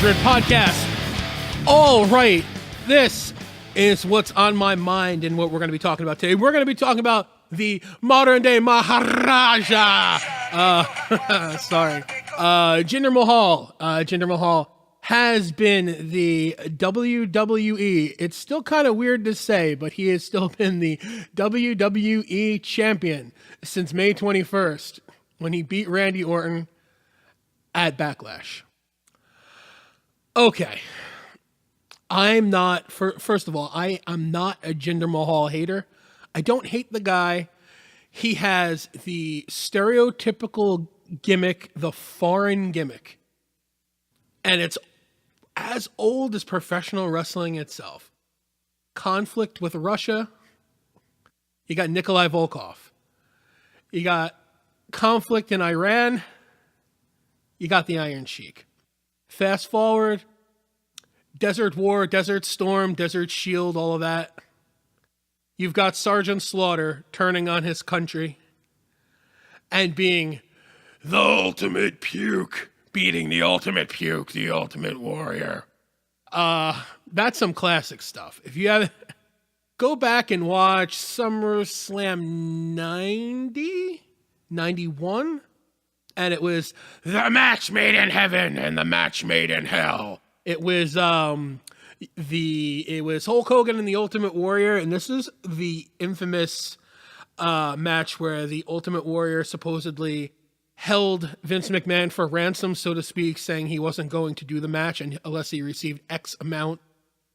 favorite podcast. All right, this is what's on my mind and what we're going to be talking about today. We're going to be talking about the modern day Maharaja. Jinder Mahal. Jinder Mahal has been the WWE. It's still kind of weird to say, but he has still been the WWE champion since May 21st when he beat Randy Orton at Backlash. Okay. I'm not, first of all, I'm not a Jinder Mahal hater. I don't hate the guy. He has the stereotypical gimmick, the foreign gimmick. And it's as old as professional wrestling itself. Conflict with Russia. You got Nikolai Volkov. You got conflict in Iran. You got the Iron Sheik. Fast forward, Desert War, Desert Storm, Desert Shield, all of that. You've got Sergeant Slaughter turning on his country and being the ultimate puke, beating the ultimate puke, the ultimate warrior. That's some classic stuff. If you haven't, go back and watch SummerSlam 91, and it was the match made in heaven and the match made in hell. It was Hulk Hogan and the Ultimate Warrior, and this is the infamous match where the Ultimate Warrior supposedly held Vince McMahon for ransom, so to speak, saying he wasn't going to do the match unless he received X amount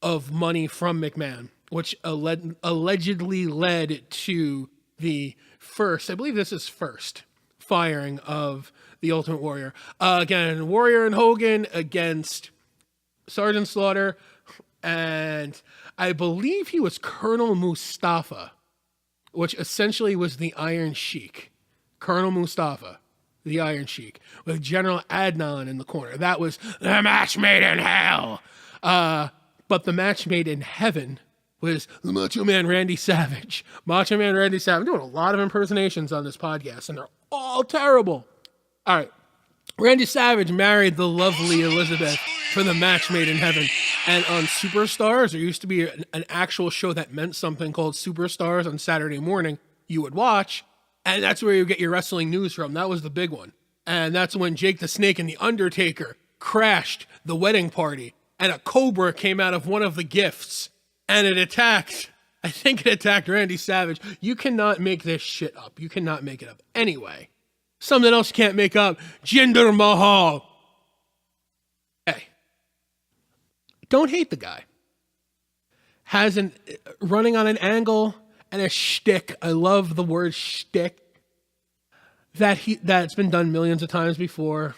of money from McMahon, which allegedly led to the first, I believe this is first, firing of the Ultimate Warrior. Again, Warrior and Hogan against Sergeant Slaughter, and I believe he was Colonel Mustafa, which essentially was the Iron Sheik. Colonel Mustafa, the Iron Sheik, with General Adnan in the corner. That was the match made in hell. But the match made in heaven was the Macho Man Randy Savage. Macho Man Randy Savage. I'm doing a lot of impersonations on this podcast, and they're all terrible. All right. Randy Savage married the lovely Elizabeth for the match made in heaven. And on Superstars, there used to be an actual show that meant something called Superstars on Saturday morning you would watch, and that's where you get your wrestling news from. That was the big one. And that's when Jake the Snake and The Undertaker crashed the wedding party, and a cobra came out of one of the gifts, and it attacked Randy Savage. You cannot make this shit up. You cannot make it up. Anyway, something else you can't make up, Jinder Mahal. Hey, don't hate the guy. Running on an angle and a shtick. I love the word shtick. That's been done millions of times before.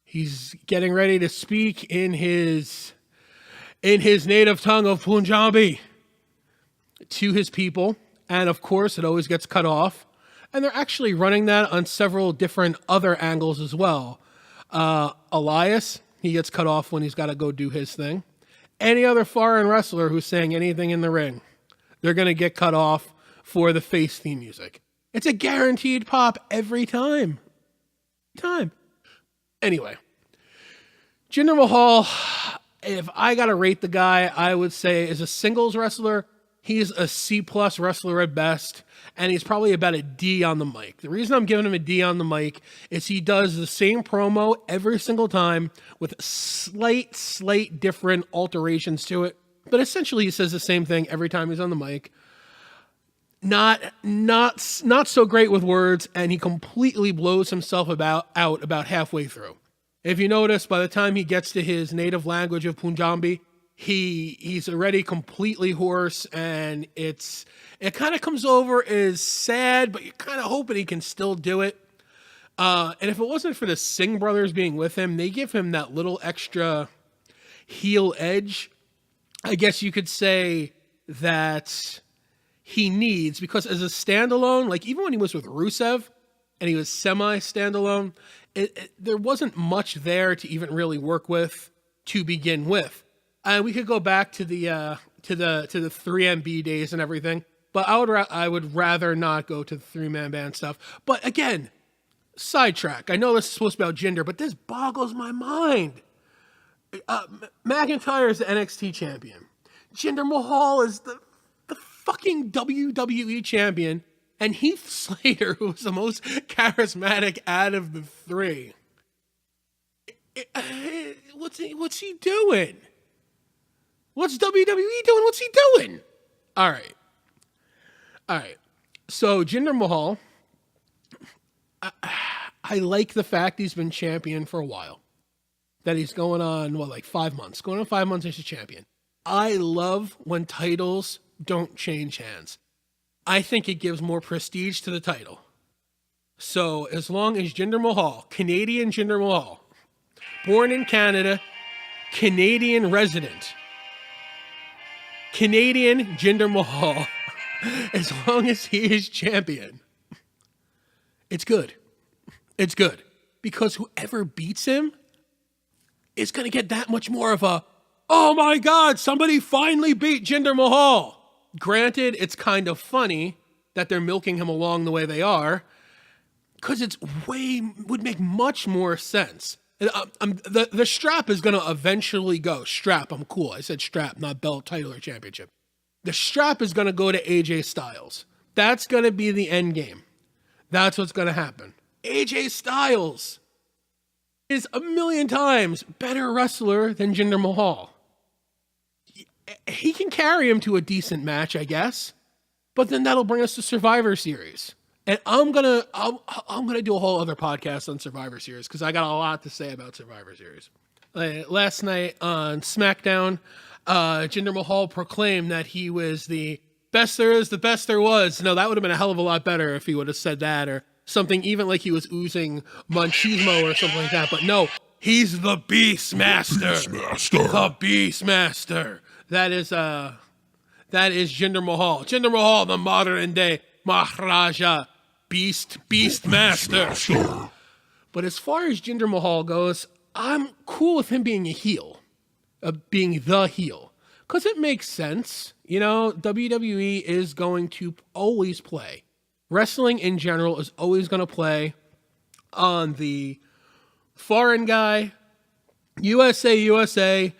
He's getting ready to speak in his native tongue of Punjabi to his people. And of course, it always gets cut off. And they're actually running that on several different other angles as well. Elias, he gets cut off when he's got to go do his thing. Any other foreign wrestler who's saying anything in the ring, they're going to get cut off for the face theme music. It's a guaranteed pop every time. Anyway, Jinder Mahal, if I got to rate the guy, I would say as a singles wrestler, he's a C+ wrestler at best, and he's probably about a D on the mic. The reason I'm giving him a D on the mic is he does the same promo every single time with slight different alterations to it, but essentially he says the same thing every time he's on the mic. Not so great with words, and he completely blows himself out about halfway through. If you notice, by the time he gets to his native language of Punjabi, he's already completely hoarse, and it kind of comes over as sad, but you're kind of hoping he can still do it. And if it wasn't for the Singh brothers being with him, they give him that little extra heel edge, I guess you could say, that he needs, because as a standalone, like even when he was with Rusev and he was semi-standalone, there wasn't much there to even really work with to begin with. And we could go back to the 3MB days and everything, but I would rather not go to the 3-man band stuff. But again, sidetrack. I know this is supposed to be about Jinder, but this boggles my mind. McIntyre is the NXT champion. Jinder Mahal is the fucking WWE champion. And Heath Slater, who was the most charismatic out of the three. What's he doing? What's WWE doing? What's he doing? All right. So Jinder Mahal, I like the fact he's been champion for a while. That he's going on, 5 months. Going on 5 months as a champion. I love when titles don't change hands. I think it gives more prestige to the title. So as long as Jinder Mahal, Canadian Jinder Mahal, born in Canada, Canadian resident, Canadian Jinder Mahal, as long as he is champion, it's good. It's good. Because whoever beats him is going to get that much more of a, oh my God, somebody finally beat Jinder Mahal. Granted, it's kind of funny that they're milking him along the way they are, because would make much more sense. The strap is going to eventually go. Strap, I'm cool. I said strap, not belt, title, or championship. The strap is going to go to AJ Styles. That's going to be the end game. That's what's going to happen. AJ Styles is a million times better wrestler than Jinder Mahal. He can carry him to a decent match, I guess, but then that'll bring us to Survivor Series. And I'm gonna do a whole other podcast on Survivor Series because I got a lot to say about Survivor Series. Last night on SmackDown, Jinder Mahal proclaimed that he was the best there is, the best there was. No, that would have been a hell of a lot better if he would have said that or something, even like he was oozing machismo or something like that. But no, he's the Beastmaster. The Beastmaster. That is Jinder Mahal. Jinder Mahal, the modern day Maharaja, Beastmaster. But as far as Jinder Mahal goes, I'm cool with him being a heel, being the heel, because it makes sense. You know, WWE is going to always play. Wrestling in general is always going to play on the foreign guy. USA, USA,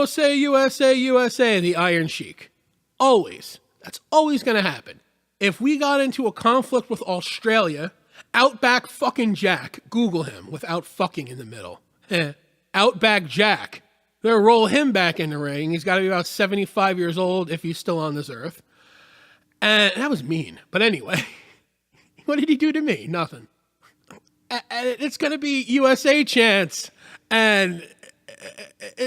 say USA, USA, the Iron Sheik. Always. That's always going to happen. If we got into a conflict with Australia, Outback fucking Jack, Google him without fucking in the middle. Outback Jack. They'll roll him back in the ring. He's got to be about 75 years old if he's still on this earth. And that was mean. But anyway, what did he do to me? Nothing. It's going to be USA chance. And,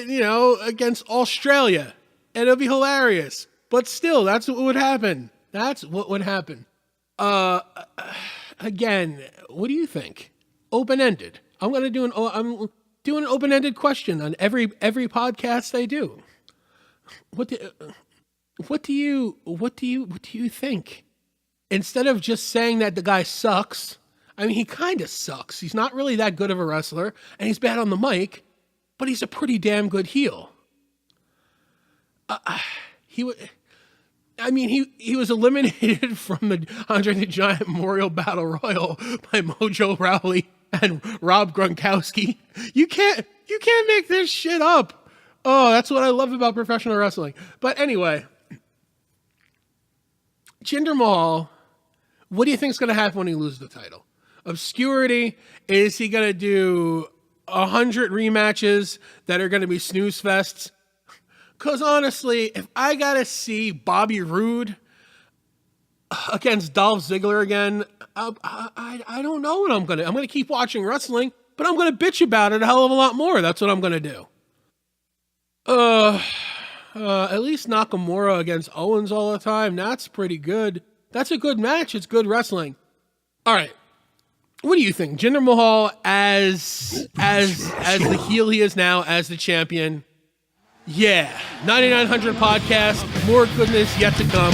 against Australia. And it'll be hilarious. But still, that's what would happen. Again, what do you think? Open-ended. I'm doing an open-ended question on every podcast I do. What do you think? Instead of just saying that the guy sucks, I mean, he kind of sucks. He's not really that good of a wrestler, and he's bad on the mic, but he's a pretty damn good heel. He was eliminated from the Andre the Giant Memorial Battle Royal by Mojo Rawley and Rob Gronkowski. You can't make this shit up. Oh, that's what I love about professional wrestling. But anyway, Jinder Mahal, what do you think is going to happen when he loses the title? Obscurity, is he going to do 100 rematches that are going to be snooze fests? Because honestly, if I got to see Bobby Roode against Dolph Ziggler again, I don't know what I'm going to... I'm going to keep watching wrestling, but I'm going to bitch about it a hell of a lot more. That's what I'm going to do. At least Nakamura against Owens all the time. That's pretty good. That's a good match. It's good wrestling. All right. What do you think? Jinder Mahal as the heel he is now, as the champion. Yeah. 9900 podcast. More goodness yet to come.